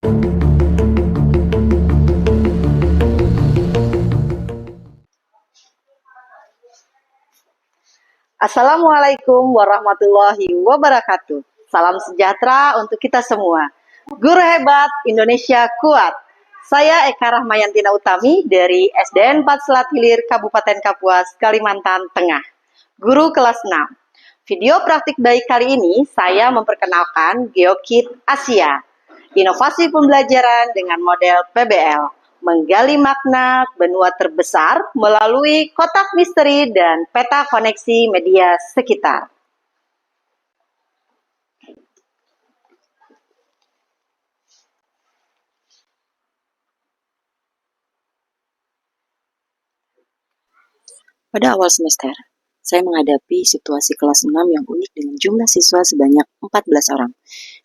Assalamualaikum warahmatullahi wabarakatuh. Salam sejahtera untuk kita semua. Guru hebat, Indonesia kuat. Saya Eka Rahmayantina Utami dari SDN 4 Selat Hilir, Kabupaten Kapuas, Kalimantan Tengah. Guru kelas 6. Video praktik baik kali ini saya memperkenalkan GeoKit Asia. Inovasi pembelajaran dengan model PBL. Menggali makna benua terbesar melalui kotak misteri dan peta koneksi media sekitar. Pada awal semester, saya menghadapi situasi kelas 6 yang unik dengan jumlah siswa sebanyak 14 orang.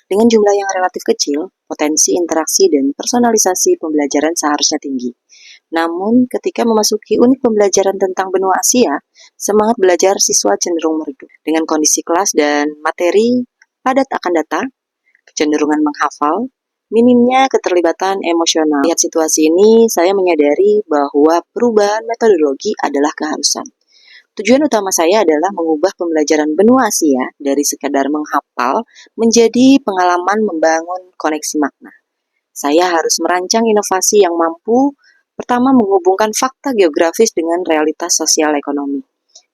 Dengan jumlah yang relatif kecil, potensi interaksi dan personalisasi pembelajaran seharusnya tinggi. Namun, ketika memasuki unit pembelajaran tentang benua Asia, semangat belajar siswa cenderung meredup. Dengan kondisi kelas dan materi padat akan data, kecenderungan menghafal, minimnya keterlibatan emosional. Lihat situasi ini, saya menyadari bahwa perubahan metodologi adalah keharusan. Tujuan utama saya adalah mengubah pembelajaran benua Asia dari sekadar menghafal menjadi pengalaman membangun koneksi makna. Saya harus merancang inovasi yang mampu, pertama, menghubungkan fakta geografis dengan realitas sosial ekonomi.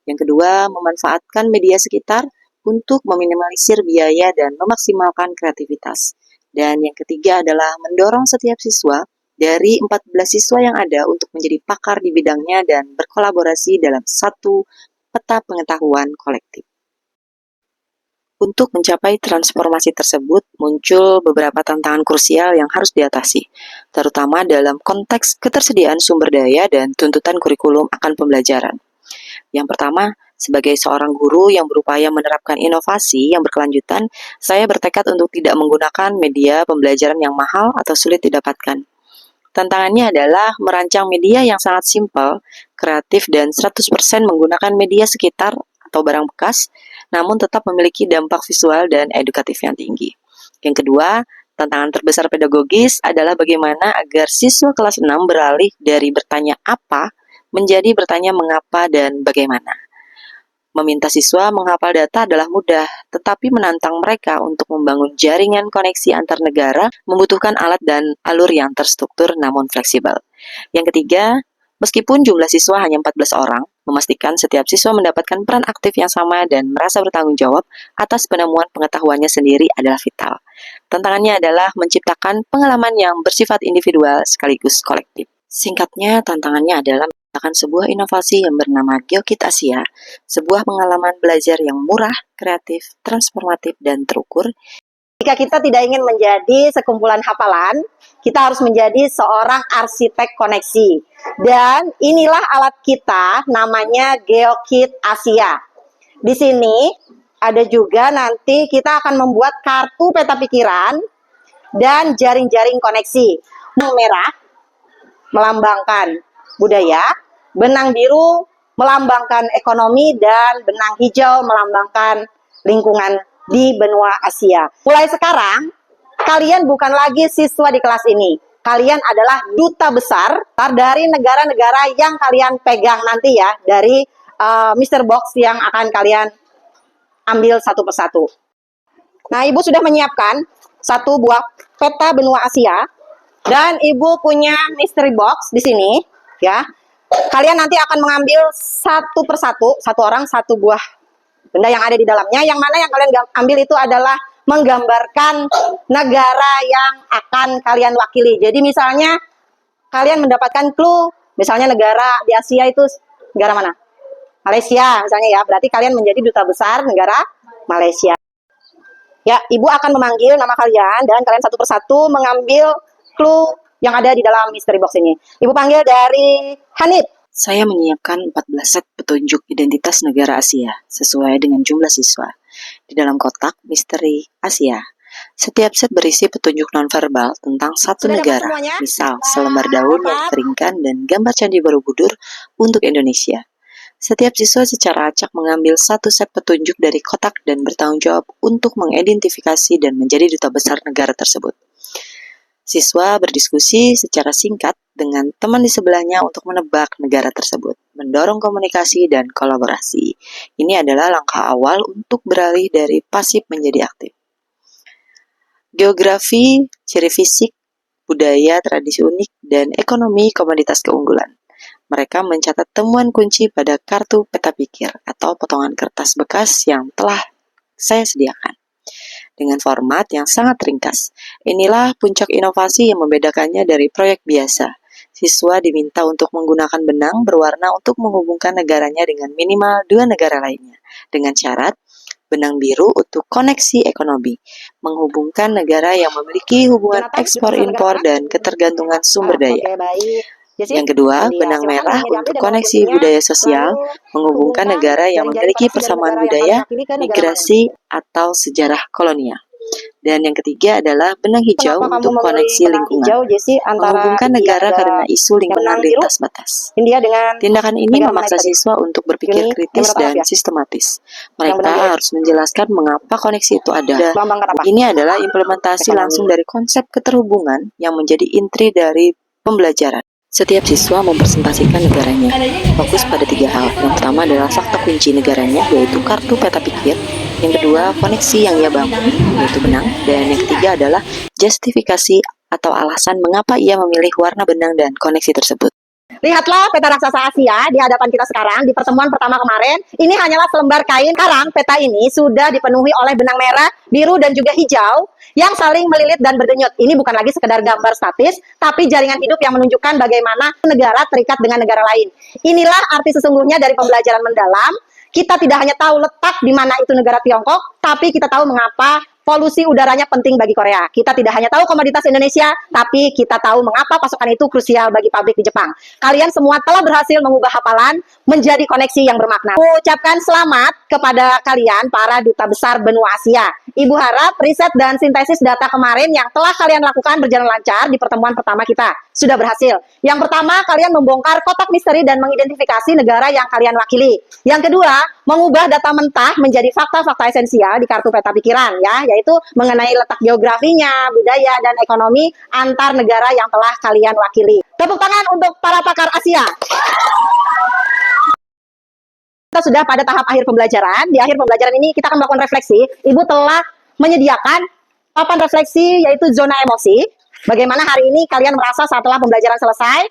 Yang kedua, memanfaatkan media sekitar untuk meminimalisir biaya dan memaksimalkan kreativitas. Dan yang ketiga adalah mendorong setiap siswa dari 14 siswa yang ada untuk menjadi pakar di bidangnya dan berkolaborasi dalam satu peta pengetahuan kolektif. Untuk mencapai transformasi tersebut, muncul beberapa tantangan krusial yang harus diatasi, terutama dalam konteks ketersediaan sumber daya dan tuntutan kurikulum akan pembelajaran. Yang pertama, sebagai seorang guru yang berupaya menerapkan inovasi yang berkelanjutan, saya bertekad untuk tidak menggunakan media pembelajaran yang mahal atau sulit didapatkan. Tantangannya adalah merancang media yang sangat simpel, kreatif, dan 100% menggunakan media sekitar atau barang bekas, namun tetap memiliki dampak visual dan edukatif yang tinggi. Yang kedua, tantangan terbesar pedagogis adalah bagaimana agar siswa kelas 6 beralih dari bertanya apa menjadi bertanya mengapa dan bagaimana. Meminta siswa menghafal data adalah mudah, tetapi menantang mereka untuk membangun jaringan koneksi antar negara membutuhkan alat dan alur yang terstruktur namun fleksibel. Yang ketiga, meskipun jumlah siswa hanya 14 orang, memastikan setiap siswa mendapatkan peran aktif yang sama dan merasa bertanggung jawab atas penemuan pengetahuannya sendiri adalah vital. Tantangannya adalah menciptakan pengalaman yang bersifat individual sekaligus kolektif. Singkatnya, tantangannya adalah menciptakan sebuah inovasi yang bernama GeoKit Asia, sebuah pengalaman belajar yang murah, kreatif, transformatif, dan terukur. Jika kita tidak ingin menjadi sekumpulan hafalan, kita harus menjadi seorang arsitek koneksi. Dan inilah alat kita, namanya GeoKit Asia. Di sini ada juga nanti kita akan membuat kartu peta pikiran dan jaring-jaring koneksi. Benang merah melambangkan budaya, benang biru melambangkan ekonomi, dan benang hijau melambangkan lingkungan di benua Asia. Mulai sekarang, kalian bukan lagi siswa di kelas ini. Kalian adalah duta besar dari negara-negara yang kalian pegang nanti ya, dari Mr. Box yang akan kalian ambil satu persatu. Nah, Ibu sudah menyiapkan satu buah peta benua Asia, dan Ibu punya mystery box di sini, ya. Kalian nanti akan mengambil satu persatu, satu orang satu buah benda yang ada di dalamnya. Yang mana yang kalian ambil itu adalah menggambarkan negara yang akan kalian wakili. Jadi misalnya kalian mendapatkan clue, misalnya negara di Asia itu negara mana? Malaysia misalnya ya. Berarti kalian menjadi duta besar negara Malaysia. Ya, Ibu akan memanggil nama kalian dan kalian satu persatu mengambil clue yang ada di dalam mystery box ini. Ibu panggil dari Hanif. Saya menyiapkan 14 set petunjuk identitas negara Asia sesuai dengan jumlah siswa di dalam kotak misteri Asia. Setiap set berisi petunjuk nonverbal tentang satu negara, misal selembar daun yang dikeringkan dan gambar Candi Borobudur untuk Indonesia. Setiap siswa secara acak mengambil satu set petunjuk dari kotak dan bertanggung jawab untuk mengidentifikasi dan menjadi duta besar negara tersebut. Siswa berdiskusi secara singkat dengan teman di sebelahnya untuk menebak negara tersebut, mendorong komunikasi dan kolaborasi. Ini adalah langkah awal untuk beralih dari pasif menjadi aktif. Geografi, ciri fisik, budaya, tradisi unik, dan ekonomi komoditas keunggulan. Mereka mencatat temuan kunci pada kartu peta pikir atau potongan kertas bekas yang telah saya sediakan dengan format yang sangat ringkas. Inilah puncak inovasi yang membedakannya dari proyek biasa. Siswa diminta untuk menggunakan benang berwarna untuk menghubungkan negaranya dengan minimal 2 negara lainnya, dengan syarat benang biru untuk koneksi ekonomi, menghubungkan negara yang memiliki hubungan ekspor-impor dan ketergantungan sumber daya. Yang kedua, benang merah untuk koneksi budaya sosial, menghubungkan negara yang memiliki persamaan budaya, migrasi, atau sejarah kolonial. Dan yang ketiga adalah benang hijau untuk koneksi lingkungan, menghubungkan negara karena isu lingkungan lintas batas. Tindakan ini memaksa siswa untuk berpikir kritis dan sistematis. Mereka harus menjelaskan mengapa koneksi itu ada. Ini adalah implementasi langsung dari konsep keterhubungan yang menjadi inti dari pembelajaran. Setiap siswa mempresentasikan negaranya, fokus pada 3 hal. Yang pertama adalah fakta kunci negaranya, yaitu kartu peta pikir. Yang kedua, koneksi yang ia bangun, yaitu benang. Dan yang ketiga adalah justifikasi atau alasan mengapa ia memilih warna benang dan koneksi tersebut. Lihatlah peta raksasa Asia di hadapan kita sekarang. Di pertemuan pertama kemarin, ini hanyalah selembar kain. Sekarang peta ini sudah dipenuhi oleh benang merah, biru, dan juga hijau yang saling melilit dan berdenyut. Ini bukan lagi sekedar gambar statis, tapi jaringan hidup yang menunjukkan bagaimana negara terikat dengan negara lain. Inilah arti sesungguhnya dari pembelajaran mendalam. Kita tidak hanya tahu letak di mana itu negara Tiongkok, tapi kita tahu mengapa polusi udaranya penting bagi Korea. Kita tidak hanya tahu komoditas Indonesia, tapi kita tahu mengapa pasokan itu krusial bagi pabrik di Jepang. Kalian semua telah berhasil mengubah hafalan menjadi koneksi yang bermakna. Ucapkan selamat kepada kalian, para duta besar benua Asia. Ibu harap riset dan sintesis data kemarin yang telah kalian lakukan berjalan lancar di pertemuan pertama kita. Sudah berhasil. Yang pertama, kalian membongkar kotak misteri dan mengidentifikasi negara yang kalian wakili. Yang kedua, mengubah data mentah menjadi fakta-fakta esensial di kartu peta pikiran, ya, yaitu mengenai letak geografinya, budaya, dan ekonomi antar negara yang telah kalian wakili. Tepuk tangan untuk para pakar Asia. Kita sudah pada tahap akhir pembelajaran. Di akhir pembelajaran ini kita akan melakukan refleksi. Ibu telah menyediakan papan refleksi, yaitu zona emosi. Bagaimana hari ini kalian merasa setelah pembelajaran selesai?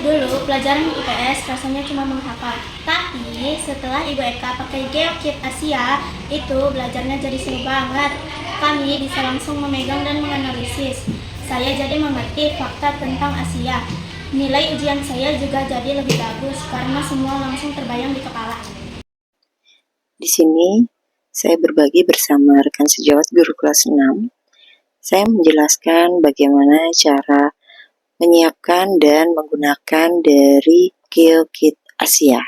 Dulu pelajaran IPS rasanya cuma menghafal, tapi setelah Ibu Eka pakai GeoKit Asia, itu belajarnya jadi seru banget. Kami bisa langsung memegang dan menganalisis. Saya jadi mengerti fakta tentang Asia. Nilai ujian saya juga jadi lebih bagus karena semua langsung terbayang di kepala. Di sini, saya berbagi bersama rekan sejawat guru kelas 6. Saya menjelaskan bagaimana cara menyiapkan dan menggunakan dari GeoKit Asia.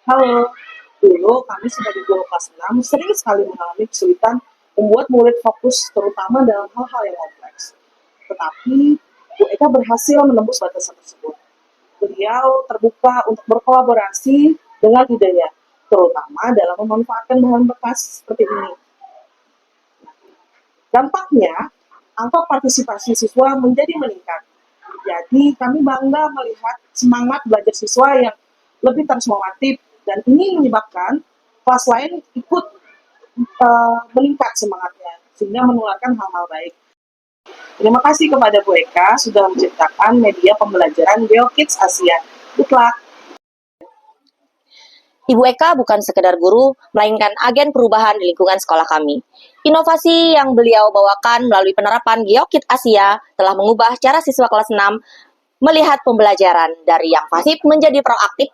Halo, dulu kami sebagai guru kelas 6 sering sekali mengalami kesulitan membuat murid fokus terutama dalam hal-hal yang kompleks. Tetapi, Bu Eka berhasil menembus batasan tersebut. Beliau terbuka untuk berkolaborasi dengan idenya, terutama dalam memanfaatkan bahan bekas seperti ini. Dampaknya, angka partisipasi siswa menjadi meningkat. Jadi, kami bangga melihat semangat belajar siswa yang lebih transformatif, dan ini menyebabkan kelas lain ikut meningkat semangatnya, sehingga menularkan hal-hal baik. Terima kasih kepada Bu Eka sudah menciptakan media pembelajaran GeoKids Asia. Good luck! Ibu Eka bukan sekedar guru, melainkan agen perubahan di lingkungan sekolah kami. Inovasi yang beliau bawakan melalui penerapan GeoKit Asia telah mengubah cara siswa kelas 6 melihat pembelajaran dari yang pasif menjadi proaktif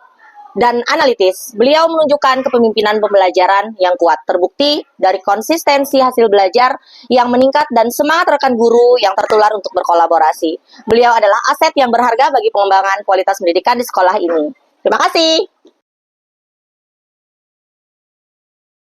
dan analitis. Beliau menunjukkan kepemimpinan pembelajaran yang kuat, terbukti dari konsistensi hasil belajar yang meningkat dan semangat rekan guru yang tertular untuk berkolaborasi. Beliau adalah aset yang berharga bagi pengembangan kualitas pendidikan di sekolah ini. Terima kasih.